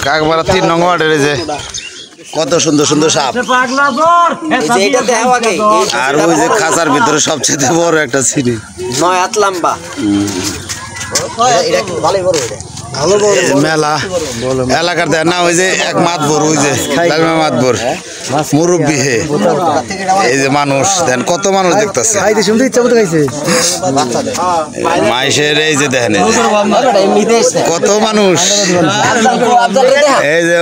কাকমারা 3 নং ওয়ার্ডের যে কত সুন্দর সুন্দর সাপ আর ওই যে খাঁচার ভিতরে সবচেয়ে বড় একটা সিঁড়ি 9 হাত লম্বা মেলা এলাকার দেয় না ওই যে এক মাতবর ওই যে মাতবর মুরব্বী হে এই যে মানুষ দেন কত মানুষ দেখতেছে মাইশের এই যে দেখেন কত মানুষ এই যে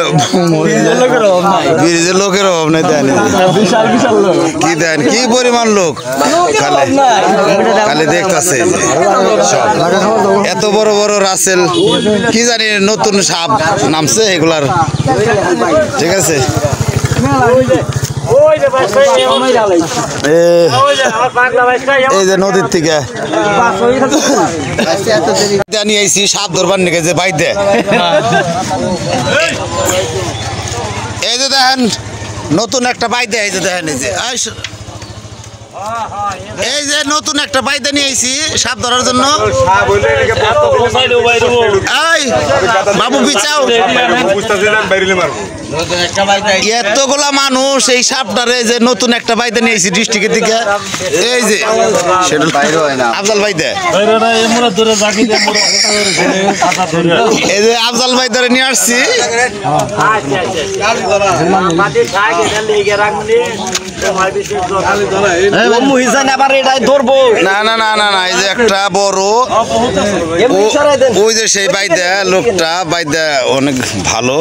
ব্রিজের লোকের অভাব নেই দেন কি দেন কি পরিমাণ লোক খালি দেখতেছে এত বড় বড় রাসেল কি জানি নতুন সাপ নামছে এগুলার ঠিক আছে এই যে নদীর থেকে নিয়ে আইছি সাপ ধরবার নিকে যে বাইতে এই যে দেখেন নতুন একটা বাইতে এই যে দেখেন এই যে নতুন একটা বাইতে নিয়ে আইছি সাপ ধরার জন্য বাবু বিচাও এতগুলা মানুষ এই সাপটারে যে নতুন একটা বাইতে নিয়েছি ডিস্ট্রিক্টের দিকে এই যে আফজাল বাইতে এই যে আফজাল বাইতে নিয়ে আসছি না না না না না এই যে একটা বড় ওই যে সেই বাইতে লোকটা বাইতে অনেক ভালো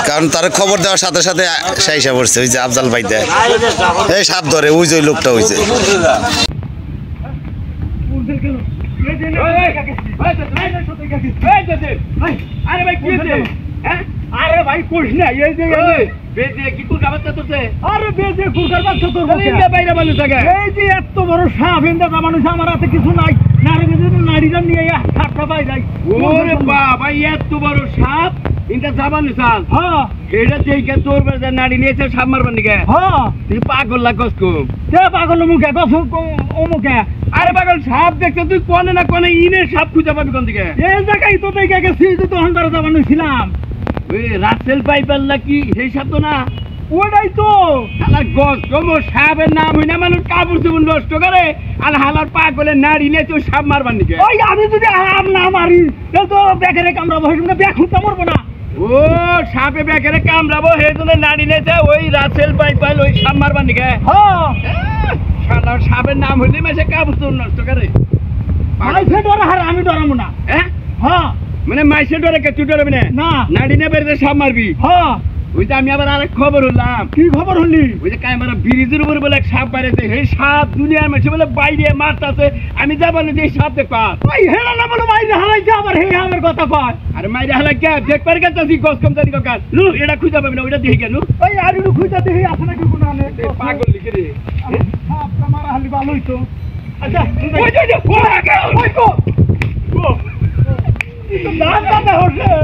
কারণ তার খবর দেওয়ার সাথে সাথে সাইসা পড়ছে ওই যে আফজাল বাইতে এই সাপ ধরে ওই যে লোকটা হয়েছে আরে ভাই কোশ না এই যে বেজে কি কোন কাবাতে তোতে আরে বেজে কুরকার বাচ্চা তোর ইন্দা বাইরে মানুষ থাকে এই যে এত বড় সাপ ইন্দা মানুষ আমার হাতে কিছু নাই নারে বেজে নাড়িটা নিয়ে সাপটা পাই যাই ওরে বাবা এত বড় সাপ ইন্দা জাবান সাল হ্যাঁ এটা দেখে তোর বেজে নাড়ি নিয়েছে সাপ মারবার নিকে হ্যাঁ তুই পাগল লাগছস কো তে পাগল মুখে কস ও মুখে আরে পাগল সাপ দেখতে তুই কোনে না কোনে ইনে সাপ খুঁজে পাবি কোন দিকে এই জায়গায় তো দেখে গেছিস তো হন্দার জাবান ছিলাম রাসেল পাইপার নাকি সেই সাপ তো না ওটাই তো গছ কম সাপের নাম হই না মানুষ কাপড় চুপুর নষ্ট করে আর হালার পা গলে নাড়ি নিয়ে তুই সাপ মারবার নিকে ওই আমি যদি হাম না মারি তো বেকারে কামড়াবো সেই বেক হুঁটা মরবো না ও সাপে বেকারে কামড়াবো সেই জন্য নাড়ি নিয়েছে ওই রাসেল পাইপার ওই সাপ মারবার নিকে হ্যাঁ সাপের নাম হইলে মেসে কাপড় চুপুর নষ্ট করে আমি ডরাবো না হ্যাঁ মানে মাইসে ডরে কে তুই ডরবি না নাড়ি নে বেরতে সাপ মারবি হ্যাঁ ওইটা আমি আবার আরেক খবর হলাম কি খবর হলি ওই যে কাইমারা ব্রিজের উপর বলে এক সাপ বাইরেছে এই সাপ দুনিয়ার মাঝে বলে বাইরে মারতাছে আমি যাবো না যে সাপ দেখবা ওই হেলা না বলে মাইরে হালাইছে আবার হে আমার কথা কয় আরে মাইরে হালাই কে দেখবার কে তুই গস কম জানি কাকা লু এটা খুঁজা পাবি না ওইটা দেখি কেন ওই আর একটু খুঁজা দেখি আছে নাকি কোন আনে পাগল লিখে রে সাপ কামারা হালি ভালোই তো আচ্ছা ওই যে ওই কো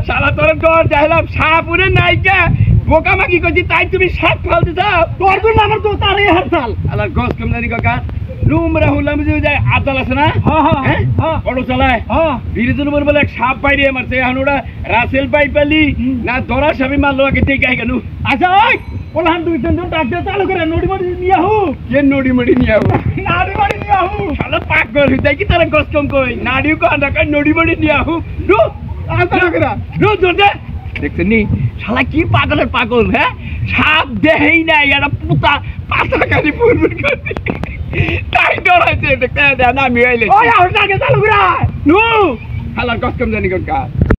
শালা তোর ডর যাইলাম সাপ উড়ে নাইকা বোকামাকি করছি তাই তুমি সাপ ফালতে যাও তোর জন্য আমার তো তারই হারতাল আলার গস কম জানি কাকা রুম রাহুলাম যে যায় আদাল আছে না হ্যাঁ অটো চালায় ব্রিজের উপর বলে এক সাপ বাইরে মারছে এখন ওরা রাসেল পাইপালি না ধরা সাপই মারলো আগে থেকে কেন আচ্ছা ওই ওলান দুই তিনজন ডাক্তার চালু করে নড়িমড়ি নিয়ে আহু কে নড়িমড়ি নিয়ে আহু নাড়িমড়ি নিয়ে আহু শালা পাগল হইতাই কি তারা গস কম কই নাড়িও কো আন্ডা কই নড়িমড়ি নিয়ে আহু দু আন্ডা করে দু দে দেখছেন নি শালা কি পাগলের পাগল হ্যাঁ সাপ দেহেই নাই এটা পুতা পাতা কালি ফুরফুর করে তাই ডরাইছে দেখতে না আমি আইলে ওই আউট আগে চালু করে নু শালা গস কম জানি কোন কা